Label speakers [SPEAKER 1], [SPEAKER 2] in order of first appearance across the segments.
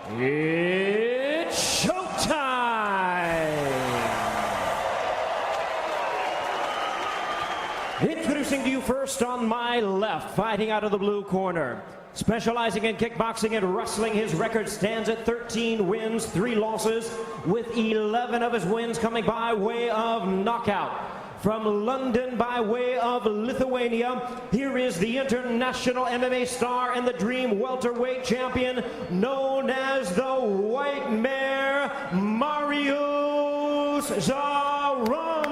[SPEAKER 1] It's showtime! Introducing to you first on my left, fighting out of the blue corner. Specializing in kickboxing and wrestling, his record stands at 13 wins, 3 losses, with 11 of his wins coming by way of knockout. From London by way of Lithuania, here is the international MMA star and the Dream welterweight champion, known as the White Mare, Marius Zaromskis.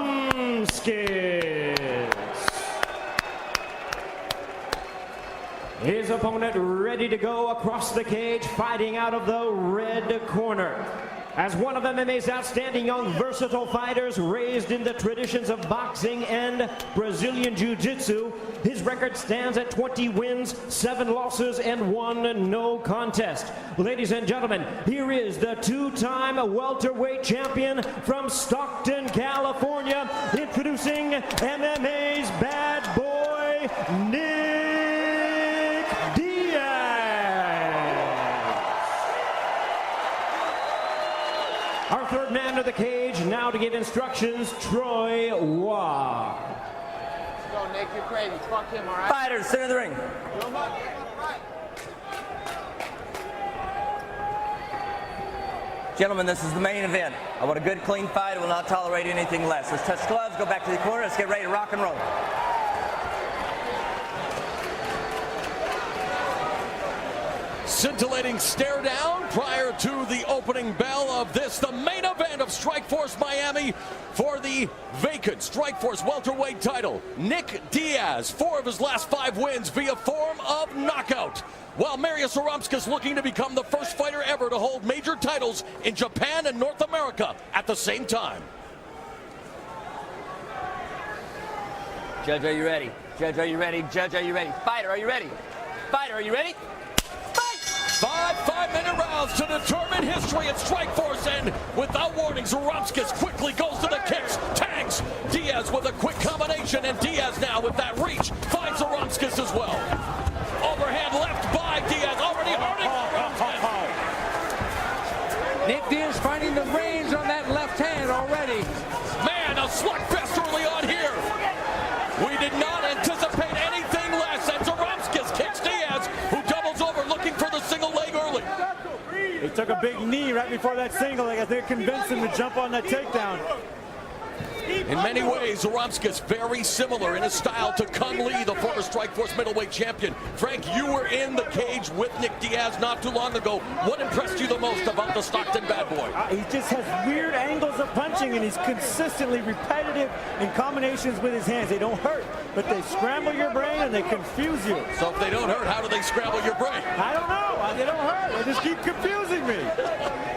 [SPEAKER 1] His opponent ready to go across the cage, fighting out of the red corner. As one of MMA's outstanding young versatile fighters, raised in the traditions of boxing and Brazilian Jiu-Jitsu, his record stands at 20 wins, 7 losses, and 1 no contest. Ladies and gentlemen, here is the 2-time welterweight champion from Stockton, California, introducing MMA's bad boy, Nick Diaz. Our third man of the cage, now to give instructions, Troy Waugh.
[SPEAKER 2] Let's go, Nick. You're crazy. Fuck him, all right?
[SPEAKER 3] Fighters, center of the ring. Gentlemen, this is the main event. I want a good, clean fight. I will not tolerate anything less. Let's touch gloves, go back to the corner. Let's get ready to rock and roll.
[SPEAKER 4] Scintillating stare down prior to the opening bell of this, the main event of Strikeforce Miami for the vacant Strikeforce welterweight title. Nick Diaz, 4 of his last 5 wins via form of knockout, while Marius Zaromskis looking to become the first fighter ever to hold major titles in Japan and North America at the same time.
[SPEAKER 3] Judge, are you ready? Judge, are you ready? Judge, are you ready? Fighter, are you ready? Fighter, are you ready?
[SPEAKER 4] 5-minute rounds to determine history at Strikeforce, and without warning, Zaromskis quickly goes to the kicks, tags Diaz with a quick combination, and Diaz now with that reach finds Zaromskis as well. Overhand left by Diaz, already hurting Zaromskis.
[SPEAKER 5] Nick Diaz finding the range on that left hand already.
[SPEAKER 4] Man, a slugfest early on here. We did not anticipate anything less, and Zaromskis kicks Diaz, who doubles over looking for the single leg early.
[SPEAKER 6] He took a big knee right before that single leg. I think it convinced him to jump on that takedown.
[SPEAKER 4] In many ways, Zaromskis very similar in his style to Kung Lee, the former Strikeforce middleweight champion. Frank, you were in the cage with Nick Diaz not too long ago. What impressed you the most about the Stockton bad boy?
[SPEAKER 6] He just has weird angles of punching, and he's consistently repetitive in combinations with his hands. They don't hurt, but they scramble your brain and they confuse you.
[SPEAKER 4] So if they don't hurt, how do they scramble your brain?
[SPEAKER 6] I don't know. They don't hurt. They just keep confusing me.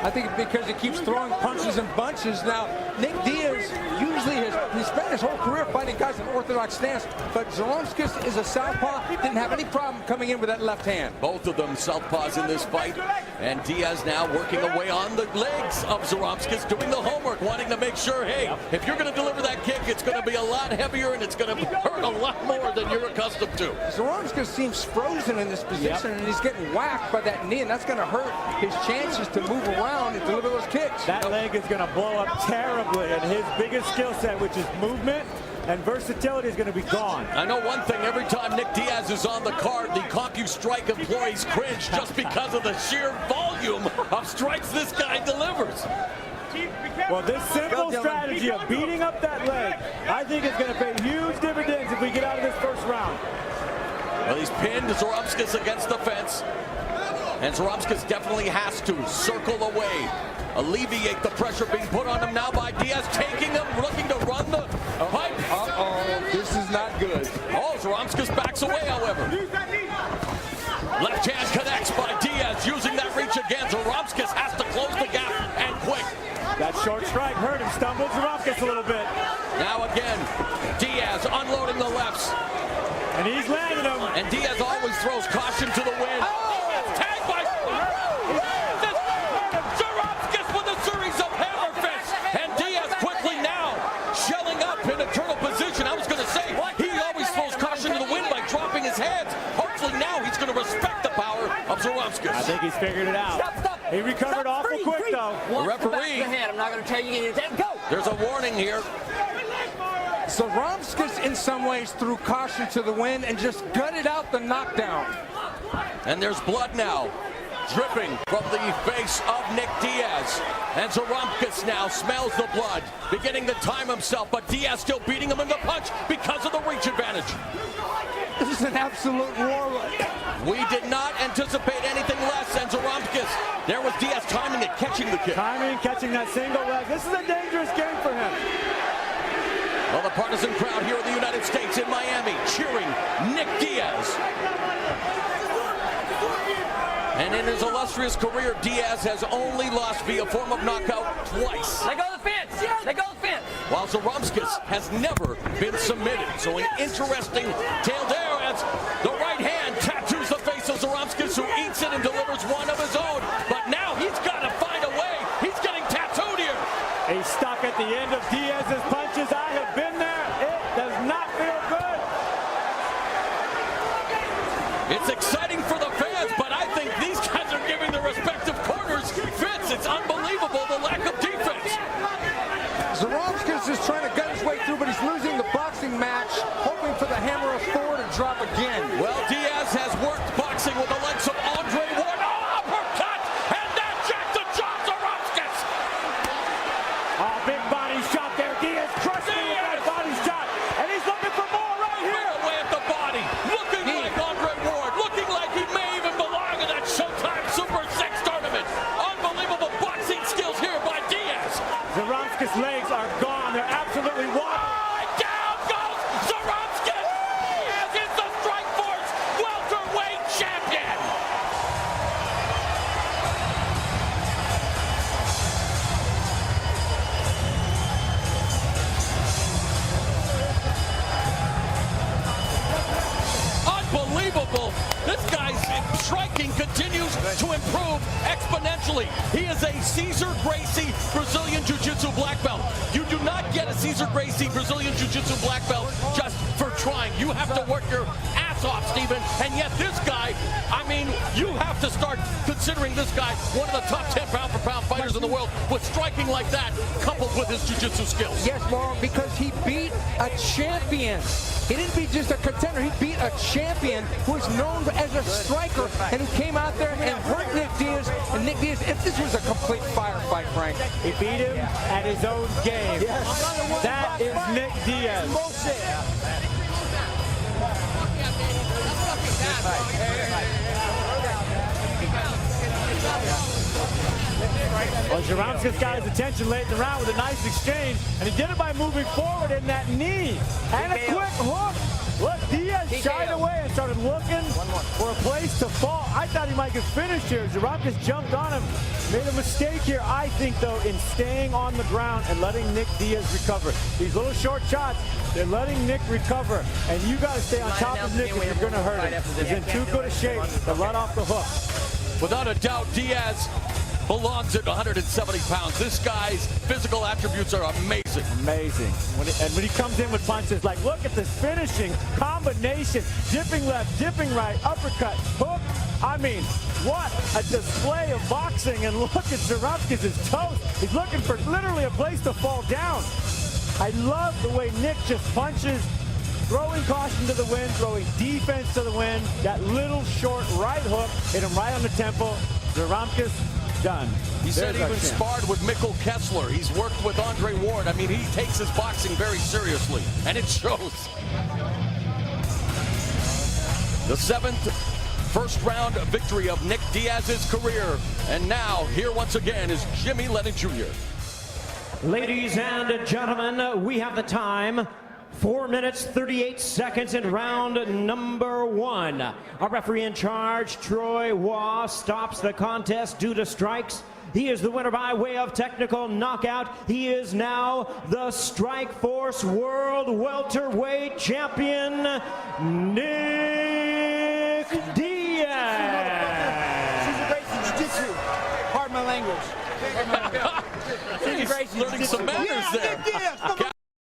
[SPEAKER 5] I think because he keeps throwing punches and bunches. Now, Nick Diaz usually he's spent his whole career fighting guys in orthodox stance, but Zaromskis is a southpaw, didn't have any problem coming in with that left hand.
[SPEAKER 4] Both of them southpaws in this fight, and Diaz now working away on the legs of Zaromskis, doing the homework, wanting to make sure, hey, if you're going to deliver that kick, it's going to be a lot heavier and it's going to hurt a lot more than you're accustomed to.
[SPEAKER 5] Zaromskis seems frozen in this position, and he's getting whacked by that knee, and that's going to hurt his chances to move around and deliver those kicks.
[SPEAKER 6] That leg is going to blow up terribly, and his biggest skill set, which is movement and versatility, is going to be gone.
[SPEAKER 4] I know one thing, every time Nick Diaz is on the card, the CompuStrike employees cringe just because of the sheer volume of strikes this guy delivers.
[SPEAKER 6] Well, this simple strategy of beating up that leg, I think is going to pay huge dividends if we get out of this first round.
[SPEAKER 4] Well, he's pinned Zaromskis against the fence, and Zaromskis definitely has to circle away, alleviate the pressure being put on him now by Diaz, taking him, looking to run the pipe.
[SPEAKER 5] Uh-oh, this is not good.
[SPEAKER 4] Oh, Zaromskis backs away, however. Left hand connects by Diaz, using that reach again. Zaromskis has to close the gap, and quick.
[SPEAKER 6] That short strike hurt him, stumbled Zaromskis a little bit.
[SPEAKER 4] Now again, Diaz unloading the lefts.
[SPEAKER 6] And he's landed them.
[SPEAKER 4] And Diaz always throws caution to the wind. Tagged by Zaromskis with a series of hammer fists. And Diaz quickly now shelling up in a turtle position. I was going to say, he always throws caution to the wind by dropping his hands. Hopefully now he's going to respect the power of Zaromskis.
[SPEAKER 6] I think he's figured it out.
[SPEAKER 7] Stop.
[SPEAKER 6] He recovered awful quick, though.
[SPEAKER 7] Watch
[SPEAKER 4] Referee.
[SPEAKER 7] the back of the head. I'm not going to tell you anything. Go.
[SPEAKER 4] There's a warning here.
[SPEAKER 5] Zaromskis, in some ways, threw caution to the wind and just gutted out the knockdown.
[SPEAKER 4] And there's blood now dripping from the face of Nick Diaz. And Zaromskis now smells the blood, beginning to time himself, but Diaz still beating him in the punch because of the reach advantage.
[SPEAKER 5] This is an absolute war.
[SPEAKER 4] We did not anticipate anything less than Zaromskis. There was Diaz timing it, catching the kick.
[SPEAKER 6] Timing, catching that single leg. This is a dangerous game for him.
[SPEAKER 4] Well, the partisan crowd here in the United States in Miami cheering Nick Diaz. And in his illustrious career, Diaz has only lost via form of knockout twice.
[SPEAKER 7] Let go of the fence. Let go of the fence.
[SPEAKER 4] While Zaromskis has never been submitted. So an interesting tale there as the right hand tattoos the face of Zaromskis, who eats it and delivers one of his own. But now he's got to find a way. He's getting tattooed here.
[SPEAKER 6] He's stuck at the end of Diaz's punches. I have been there. It does not feel good.
[SPEAKER 4] It's exciting for the fans, but I think these guys are giving their respective corners fits. It's unbelievable, the lack of defense.
[SPEAKER 5] Zaromskis is trying to gut his way through, but he's losing the boxing match, hoping for the hammer of Thor to drop again.
[SPEAKER 4] Well, Diaz has worked boxing with the likes of Andre Ward. Oh, uppercut! And that jacked the jaw, Zaromskis!
[SPEAKER 6] Oh, big body shot there. Diaz crushed him with that body shot. And he's looking for more right here.
[SPEAKER 4] Right away at the body. Looking like Andre Ward. Looking like he may even belong in that Showtime Super 6 tournament. Unbelievable boxing skills here by Diaz.
[SPEAKER 6] Zaromskis' legs are gone. They're absolutely wide.
[SPEAKER 4] Down goes Zaromskis! Diaz is the Strikeforce welterweight champion! Unbelievable! This guy's striking continues to improve exponentially. He is a Cesar Gracie Brazilian Jiu-Jitsu black belt. You do not get a Cesar Gracie Brazilian Jiu-Jitsu black belt just for trying. You have to work your ass off, Steven. And yet this guy, I mean, you have to start considering this guy one of the top 10 pound-for-pound fighters in the world with striking like that, coupled with his jiu-jitsu skills.
[SPEAKER 5] Yes, Marlon, because he beat a champion. He didn't beat just a contender. He beat a champion who is known as a striker and who came out there and hurt Nick Diaz. And Nick Diaz, if this was a complete firefight, Frank.
[SPEAKER 6] He beat him at his own game. Yes. That is Nick Diaz. Well, Zaromskis got his attention late in the round with a nice exchange, and he did it by moving forward in that knee. And a quick hook. Look, Diaz shied away and started looking for a place to fall. I thought he might get finished here. Zaromskis jumped on him. Made a mistake here, I think, though, in staying on the ground and letting Nick Diaz recover. These little short shots, they're letting Nick recover. And you got to stay on top of Nick if you're going to hurt him. He's in too good a shape to let off the hook.
[SPEAKER 4] Without a doubt, Diaz belongs at 170 pounds. This guy's physical attributes are amazing.
[SPEAKER 6] Amazing. When he comes in with punches, like, look at this finishing combination. Dipping left, dipping right, uppercut, hook. I mean, what a display of boxing. And look at Zaromskis' toes. He's looking for literally a place to fall down. I love the way Nick just punches, throwing caution to the wind, throwing defense to the wind. That little short right hook hit him right on the temple. Zaromskis done.
[SPEAKER 4] He said he even sparred with Mikkel Kessler. He's worked with Andre Ward. I mean, he takes his boxing very seriously, and it shows. The seventh first-round victory of Nick Diaz's career. And now, here once again is Jimmy Lennon Jr.
[SPEAKER 1] Ladies and gentlemen, we have the time. 4 minutes, 38 seconds in round number 1. Our referee in charge, Troy Waugh, stops the contest due to strikes. He is the winner by way of technical knockout. He is now the Strikeforce World Welterweight Champion, Nick Diaz.
[SPEAKER 2] Cesar Gracie Jiu-Jitsu. Pardon my language.
[SPEAKER 4] He's learning some manners there.